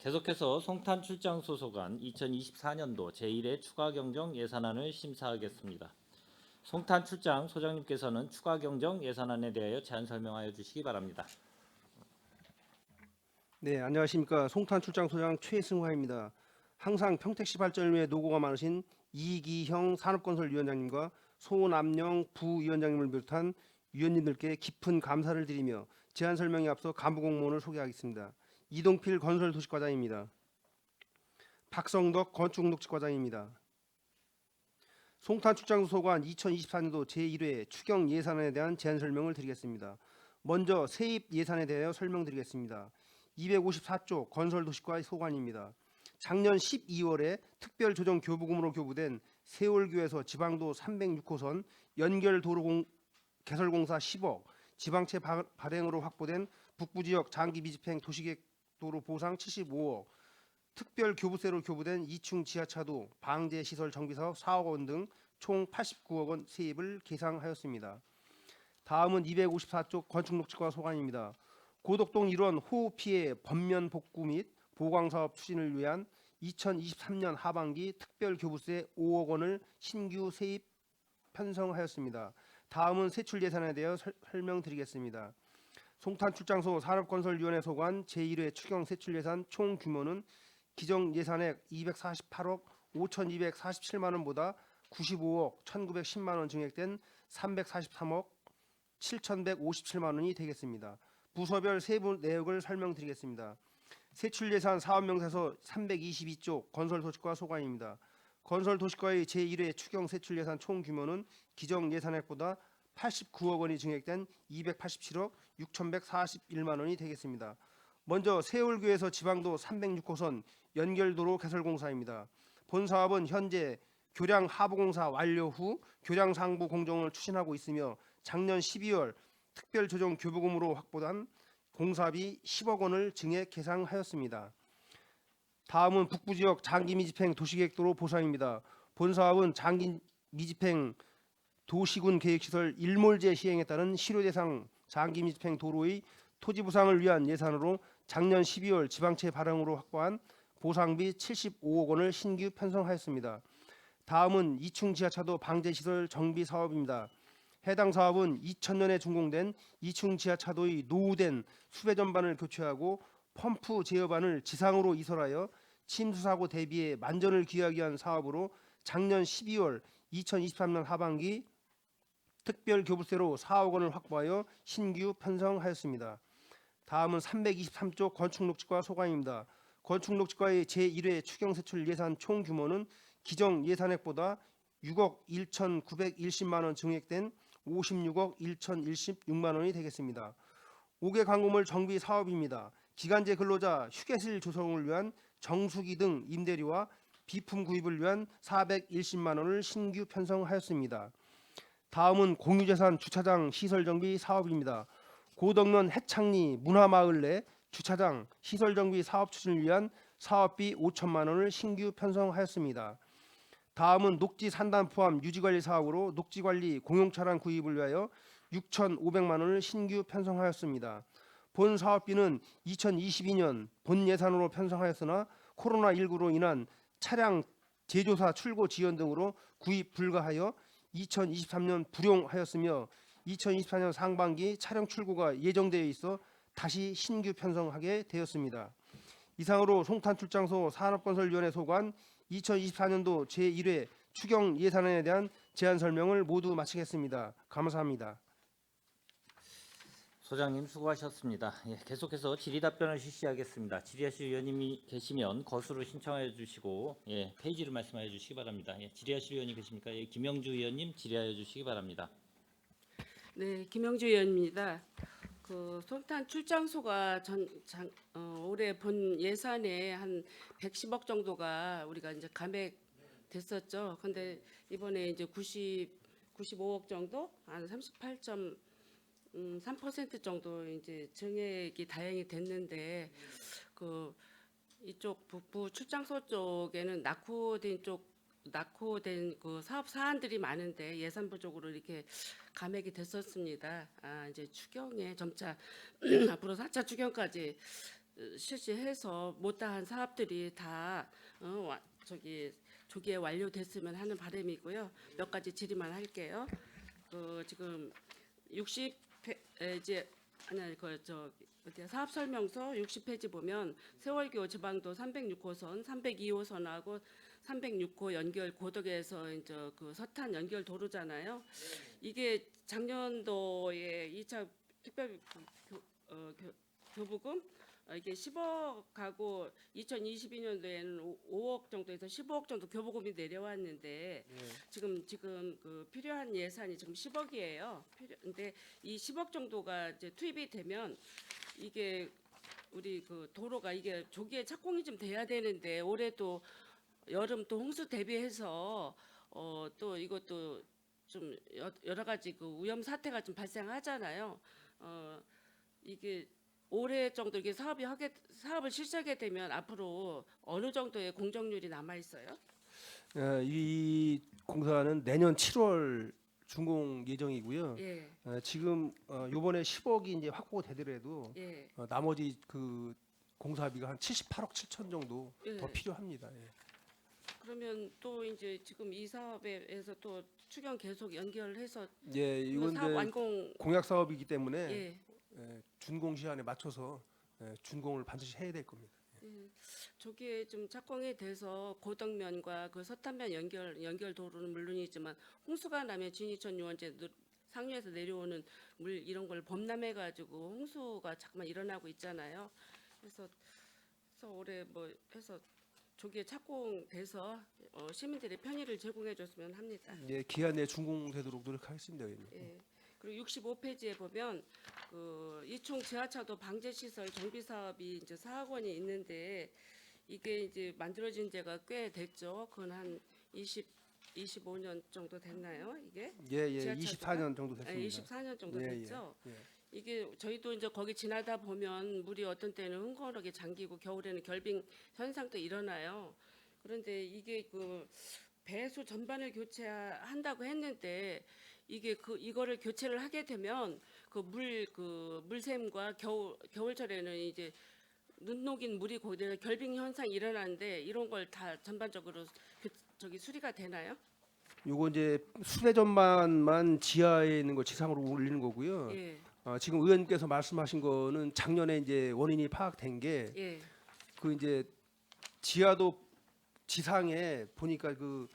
계속해서 송탄 출장 소속안 2024년도 제1회 추가 경정 예산안을 심사하겠습니다. 송탄 출장 소장님께서는 추가 경정 예산안에 대하여 제안 설명하여 주시기 바랍니다. 네, 안녕하십니까. 송탄 출장 소장 최승화입니다. 항상 평택시 발전을 위해 노고가 많으신 이기형 산업건설위원장님과 소남영 부위원장님을 비롯한 위원님들께 깊은 감사를 드리며 제안 설명에 앞서 간부 공무원을 소개하겠습니다. 이동필 건설도시과장입니다. 박성덕 건축녹지과장입니다. 송탄 출장 소관 2024년도 제1회 추경 예산안에 대한 제안 설명을 드리겠습니다. 먼저 세입 예산에 대하여 설명드리겠습니다. 254조 건설도시과 소관입니다. 작년 12월에 특별조정 교부금으로 교부된 세월교에서 지방도 306호선 연결도로 개설공사 10억, 지방채 발행으로 확보된 북부지역 장기미집행 도시계획도로 보상 75억, 특별교부세로 교부된 2층 지하차도 방제시설 정비사업 4억 원 등 총 89억 원 세입을 계상하였습니다. 다음은 254조 건축녹지과 소관입니다. 고덕동 일원 호우 피해 전면 복구 및 보강 사업 추진을 위한 2023년 하반기 특별교부세 5억 원을 신규 세입 편성하였습니다. 다음은 세출 예산에 대해 설명드리겠습니다. 송탄 출장소 산업건설위원회 소관 제1회 추경 세출 예산 총 규모는 기정 예산액 248억 5,247만 원보다 95억 1,910만 원 증액된 343억 7,157만 원이 되겠습니다. 부서별 세부 내역을 설명드리겠습니다. 세출예산 사업명세서 322조 건설도시과 소관입니다. 건설도시과의 제1회 추경 세출예산 총 규모는 기정 예산액보다 89억 원이 증액된 287억 6,141만 원이 되겠습니다. 먼저 세월교에서 지방도 306호선 연결도로 개설공사입니다. 본 사업은 현재 교량 하부공사 완료 후 교량 상부 공정을 추진하고 있으며 작년 12월 특별조정 교부금으로 확보한 공사비 10억 원을 증액 계상하였습니다. 다음은 북부지역 장기미집행 도시계획도로 보상입니다. 본 사업은 장기미집행 도시군 계획시설 일몰제 시행에 따른 실효대상 장기미집행 도로의 토지보상을 위한 예산으로 작년 12월 지방채 발행으로 확보한 보상비 75억 원을 신규 편성하였습니다. 다음은 2층 지하차도 방제시설 정비 사업입니다. 해당 사업은 2000년에 준공된 2층 지하차도의 노후된 수배 전반을 교체하고 펌프 제어반을 지상으로 이설하여 침수사고 대비에 만전을 기하기 위한 사업으로 작년 12월 2023년 하반기 특별교부세로 4억 원을 확보하여 신규 편성하였습니다. 다음은 323조 건축녹지과 소관입니다. 건축녹지과의 제1회 추경세출 예산 총 규모는 기정 예산액보다 6억 1,910만 원 증액된 56억 1,016만 원이 되겠습니다. 5개 광고물 정비 사업입니다. 기간제 근로자 휴게실 조성을 위한 정수기 등 임대료와 비품 구입을 위한 410만 원을 신규 편성하였습니다. 다음은 공유재산 주차장 시설 정비 사업입니다. 고덕면 해창리 문화마을 내 주차장 시설 정비 사업 추진을 위한 사업비 5천만 원을 신규 편성하였습니다. 다음은 녹지 산단 포함 유지관리 사업으로 녹지관리 공용차량 구입을 위하여 6,500만 원을 신규 편성하였습니다. 본 사업비는 2022년 본 예산으로 편성하였으나 코로나19로 인한 차량 제조사 출고 지연 등으로 구입 불가하여 2023년 불용하였으며 2024년 상반기 차량 출고가 예정되어 있어 다시 신규 편성하게 되었습니다. 이상으로 송탄 출장소 산업건설위원회 소관 2024년도 제1회 추경 예산안에 대한 제안 설명을 모두 마치겠습니다. 감사합니다. 소장님 수고하셨습니다. 계속해서 질의답변을 실시하겠습니다. 질의하실 위원님이 계시면 거수로 신청해 주시고 페이지를 말씀하여 주시기 바랍니다. 질의하실 위원이 계십니까? 김영주 위원님 질의하여 주시기 바랍니다. 네, 김영주 의원입니다. 송탄 출장소가 올해 본 예산에 한 110억 정도가 우리가 이제 감액됐었죠. 근데 이번에 이제 95억 정도, 한 38.3% 정도 이제 증액이 다행히 됐는데 이쪽 북부 출장소 쪽에는 낙후된 그 사업 사안들이 많은데 예산 부족으로 이렇게 감액이 됐었습니다. 이제 추경에 점차 앞으로 4차 추경까지 실시해서 못다한 사업들이 다 조기에 완료됐으면 하는 바람이고요. 몇 가지 질의만 할게요. 지금 60페이지 아니 어디야 사업 설명서 60페이지 보면 세월교 지방도 306호선, 302호선하고 306호 연결 고덕에서 이제 그 서탄 연결 도로잖아요. 이게 작년도에 2차 특별 교부금 이게 10억하고 2022년도에는 5억 정도에서 15억 정도 교부금이 내려왔는데 지금 그 필요한 예산이 지금 10억이에요. 근데 이 10억 정도가 이제 투입이 되면 이게 우리 그 도로가 이게 조기에 착공이 좀 돼야 되는데 올해도 여름 또 홍수 대비해서 또 이것도 좀 여러 가지 그 위험 사태가 좀 발생하잖아요. 이게 올해 정도 이게 사업을 실시하게 되면 앞으로 어느 정도의 공정률이 남아 있어요? 이 공사는 내년 7월 준공 예정이고요. 예, 지금 요번에 10억이 이제 확보되더라도 예, 나머지 그 공사비가 한 78억 7천 정도 예. 더 필요합니다. 예. 그러면 또 이제 지금 이 사업에서 또 추경 계속 연결해서 예, 이건 사업 이제 완공 공약 사업이기 때문에 예. 준공 시한에 맞춰서 준공을 반드시 해야 될 겁니다. 저게 좀 착공이 돼서 고덕면과 그 서탄면 연결 도로는 물론이지만 홍수가 나면 진이천 유원재 상류에서 내려오는 물 이런 걸 범람해 가지고 홍수가 자꾸만 일어나고 있잖아요. 그래서 올해 뭐 해서 저게 착공돼서 시민들의 편의를 제공해 줬으면 합니다. 예, 기한 내에 준공되도록 노력하겠습니다. 의원님. 예. 그리고 65페이지에 보면 그 이총 지하차도 방제 시설 정비 사업이 이제 4억 원이 있는데 이게 이제 만들어진 지가 꽤 됐죠. 그건 한 25년 정도 됐나요? 이게? 예, 예, 지하차도가? 24년 정도 됐습니다. 24년 정도 예, 예, 됐죠. 예. 이게 저희도 이제 거기 지나다 보면 물이 어떤 때는 흥건하게 잠기고 겨울에는 결빙 현상도 일어나요. 그런데 이게 그 배수 전반을 교체한다고 했는데 이게 이거를 교체를 하게 되면 그 물샘과 겨울철에는 이제 눈 녹인 물이 거기에 결빙 현상이 일어나는데 이런 걸 다 전반적으로 수리가 되나요? 요거 이제 수배 전반만 지하에 있는 거 지상으로 올리는 거고요. 예, 지금 의원님께서 말씀하신 거는 작년에 이제 원인이 파악된 게 예, 그 이제 지하도 지상에 보니까 그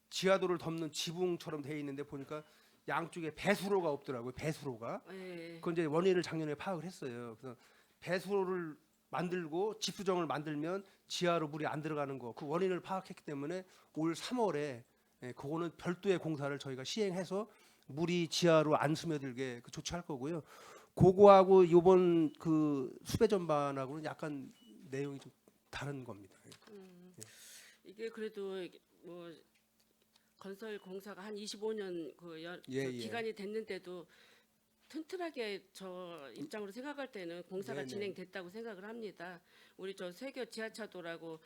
지하도를 덮는 지붕처럼 돼 있는데 보니까 양쪽에 배수로가 없더라고요. 배수로가. 예. 그건 이제 원인을 작년에 파악을 했어요. 그래서 배수로를 만들고 집수정을 만들면 지하로 물이 안 들어가는 거 그 원인을 파악했기 때문에 올 3월에 그거는 별도의 공사를 저희가 시행해서 물이 지하로 안 스며들게 그 조치할 거고요. 그거하고 이번 그 수배 전반하고는 약간 내용이 좀 다른 겁니다. 이게 그래도 뭐 건설 공사가 한 25년 예, 예. 기간이 됐는데도 튼튼하게 저 입장으로 생각할 때는 공사가 네네. 진행됐다고 생각을 합니다. 우리 저 세교 지하차도라고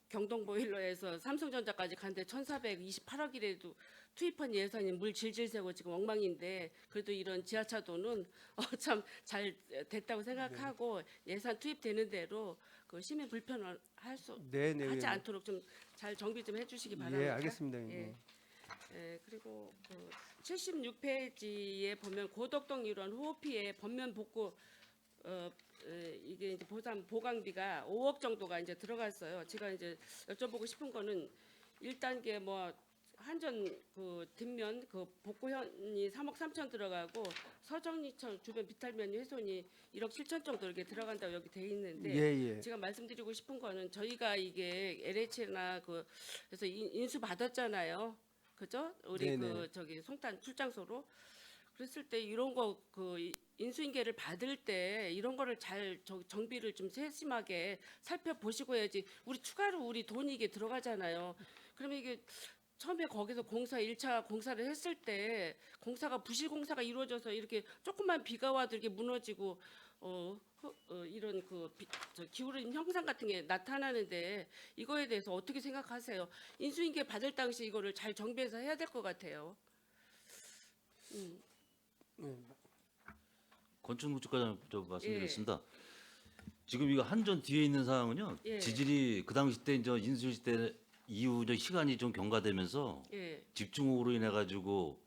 경동보일러에서 삼성전자까지 갔는데 1,428억이라도 투입한 예산이 물 질질 새고 지금 엉망인데 그래도 이런 지하차도는 참 잘 됐다고 생각하고 예산 투입되는 대로 그 시민 불편을 네네. 하지 않도록 좀 잘 정비 좀 해주시기 바랍니다. 예, 알겠습니다. 예. 그리고 76페이지에 보면 고덕동 일원 호흡피해 전면 복구 이게 이제 보강비가 5억 정도가 이제 들어갔어요. 제가 이제 여쭤보고 싶은 거는 1단계 뭐 한전 그 뒷면 그 복구현이 3억 3천 들어가고 서정리천 주변 비탈면 훼손이 1억 7천 정도 이렇게 들어간다고 여기 돼 있는데 예, 예. 제가 말씀드리고 싶은 거는 저희가 이게 LH나 그래서 인수 받았잖아요. 그죠? 우리 네네. 그 저기 송탄 출장소로 그랬을 때 이런 거 그 인수인계를 받을 때 이런 거를 잘 정비를 좀 세심하게 살펴보시고 해야지. 우리 추가로 우리 돈이 이게 들어가잖아요. 그러면 이게 처음에 거기서 1차 공사를 했을 때 공사가 부실 공사가 이루어져서 이렇게 조금만 비가 와도 이렇게 무너지고 이런 기울어진 형상 같은 게 나타나는데 이거에 대해서 어떻게 생각하세요? 인수인계 받을 당시 이거를 잘 정비해서 해야 될 것 같아요. 권춘국 주과장 좀 말씀드리겠습니다. 지금 이거 한전 뒤에 있는 상황은요. 예. 지질이 그 당시 때 이제 인수시 때 이후 이제 시간이 좀 경과되면서 예. 집중호우로 인해 가지고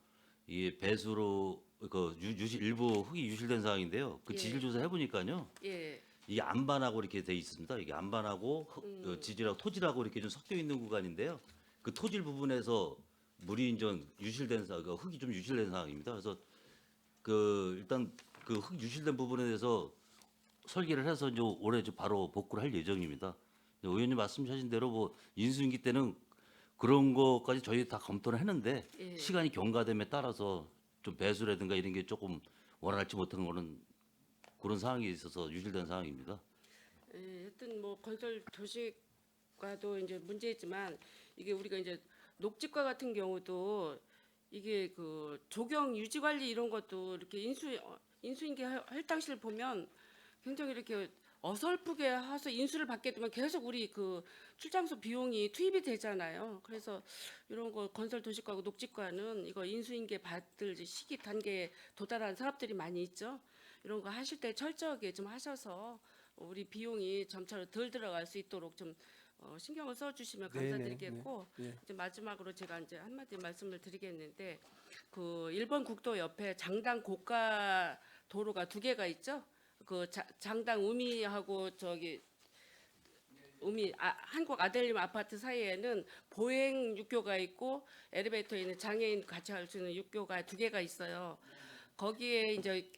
이 배수로 그 유실 일부 흙이 유실된 상황인데요. 그 예. 지질 조사 해보니까요. 예. 이게 안반하고 이렇게 돼 있습니다. 이게 안반하고 지질하고 토질하고 이렇게 좀 섞여 있는 구간인데요. 그 토질 부분에서 물이 이제 유실된 상황, 그 흙이 좀 유실된 상황입니다. 그래서 그 일단 그 흙 유실된 부분에 대해서 설계를 해서 이제 올해 이제 바로 복구를 할 예정입니다. 의원님 말씀하신 대로 뭐 인수인기 때는 그런 것까지 저희 다 검토를 했는데 예. 시간이 경과됨에 따라서 좀 배수라든가 이런 게 조금 원활치 못한 거는 그런 상황이 있어서 유실된 상황입니다. 예, 하여튼 뭐 건설 도시과도 이제 문제지만 이게 우리가 이제 녹지과 같은 경우도 이게 그 조경 유지 관리 이런 것도 이렇게 인수인계 할 당시를 보면 굉장히 이렇게 어설프게 해서 인수를 받게 되면 계속 우리 그 출장소 비용이 투입이 되잖아요. 그래서 이런 거 건설 도시과하고 녹지과는 이거 인수인계 받을 시기 단계에 도달한 사업들이 많이 있죠. 이런 거 하실 때 철저하게 좀 하셔서 우리 비용이 점차로 덜 들어갈 수 있도록 좀 신경을 써주시면 네네, 감사드리겠고 네, 네. 이제 마지막으로 제가 이제 한마디 말씀을 드리겠는데 그 일본 국도 옆에 장당 고가 도로가 두 개가 있죠. 그 장당 우미하고 저기 한국 아델림 아파트 사이에는 보행 육교가 있고 엘리베이터에 있는 장애인 같이 할 수 있는 육교가 두 개가 있어요. 거기에 이제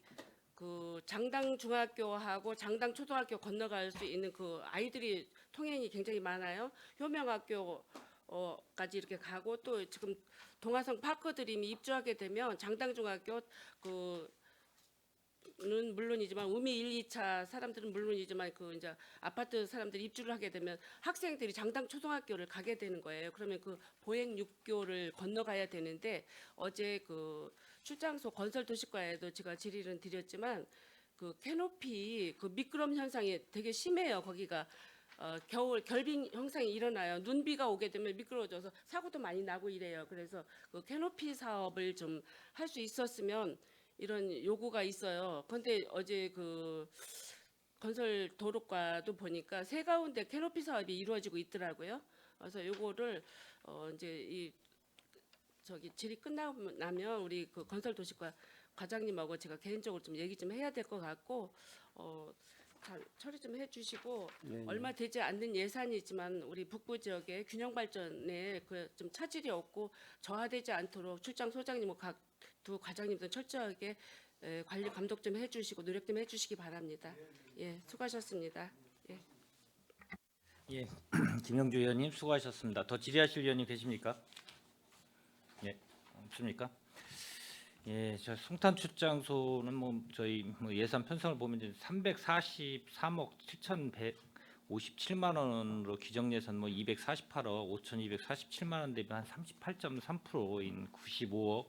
그 장당 중학교하고 장당 초등학교 건너갈 수 있는 그 아이들이 통행이 굉장히 많아요. 효명학교까지 이렇게 가고 또 지금 동화성 파크드림이 입주하게 되면 장당 중학교 는 물론이지만 우미 1, 2차 사람들은 물론이지만 그 이제 아파트 사람들이 입주를 하게 되면 학생들이 장당 초등학교를 가게 되는 거예요. 그러면 그 보행 육교를 건너가야 되는데 어제 그 출장소 건설 도시과에도 제가 질의를 드렸지만 그 캐노피 그 미끄럼 현상이 되게 심해요. 거기가 겨울 결빙 현상이 일어나요. 눈비가 오게 되면 미끄러워져서 사고도 많이 나고 이래요. 그래서 그 캐노피 사업을 좀 할 수 있었으면 이런 요구가 있어요. 그런데 어제 그 건설 도로과도 보니까 세 가운데 캐노피 사업이 이루어지고 있더라고요. 그래서 요거를 이제 이 저기 질의 끝나면 우리 그 건설 도시과 과장님하고 제가 개인적으로 좀 얘기 좀 해야 될 것 같고 잘 처리 좀 해주시고 네, 얼마 되지 않는 예산이지만 우리 북부 지역의 균형 발전에 그 좀 차질이 없고 저하되지 않도록 출장 소장님과 각 두 과장님들 철저하게 관리 감독 좀 해주시고 노력 좀 해주시기 바랍니다. 예, 수고하셨습니다. 예. 예, 김영주 의원님 수고하셨습니다. 더 질의하실 의원님 계십니까? 예, 없습니까? 예, 저 송탄 출장소는 뭐 저희 뭐 예산 편성을 보면 이제 343억 7,157만 원으로 규정 예산 뭐 248억 5,247만 원 대비 한 38.3%인 95억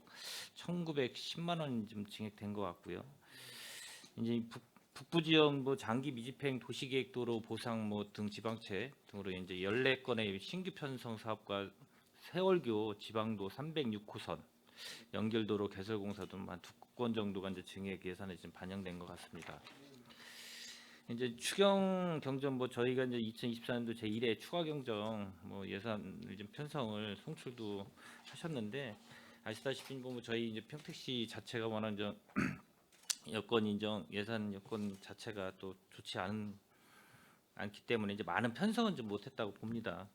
1,910만 원이 좀 증액된 것 같고요. 이제 북부 지역 뭐 장기 미집행 도시계획도로 보상 뭐 등 지방채 등으로 이제 14건의 신규 편성 사업과 세월교 지방도 306호선 연결도로 개설공사도 한 2건 정도가 이제 증액 예산에 지금 반영된 것 같습니다. 이제 추경 경정 뭐 저희가 이제 2024년도 제1회 추가 경정 뭐 예산을 좀 편성을 송출도 하셨는데 아시다시피 뭐 저희 이제 평택시 자체가 워낙 좀 여건 인정 예산 여건 자체가 또 좋지 않기 때문에 이제 많은 편성은 좀 못했다고 봅니다.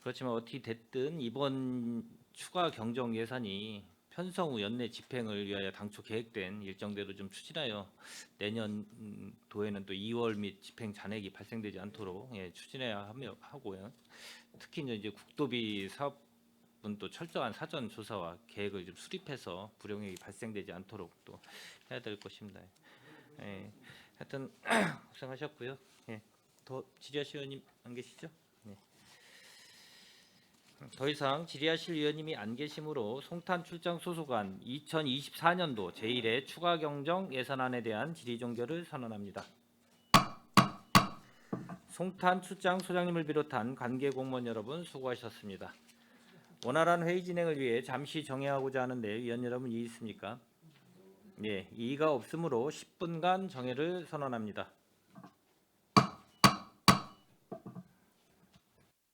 그렇지만 어떻게 됐든 이번 추가 경정 예산이 편성 후 연내 집행을 위하여 당초 계획된 일정대로 좀 추진하여 내년도에는 또 2월 및 집행 잔액이 발생되지 않도록 추진해야 하고요. 특히 이제 국도비 사업은 또 철저한 사전 조사와 계획을 좀 수립해서 불용액이 발생되지 않도록 또 해야 될 것입니다. 예, 하여튼 고생하셨고요. 예, 더 질의하실 의원님 안 계시죠? 네. 더 이상 질의하실 의원님이 안 계시므로 송탄 출장 소속안 2024년도 제1회 추가 경정 예산안에 대한 질의 종결을 선언합니다. 송탄 출장 소장님을 비롯한 관계 공무원 여러분 수고하셨습니다. 원활한 회의 진행을 위해 잠시 정회하고자 하는데 위원 여러분 이의 있습니까? 예, 이의가 없으므로 10분간 정회를 선언합니다.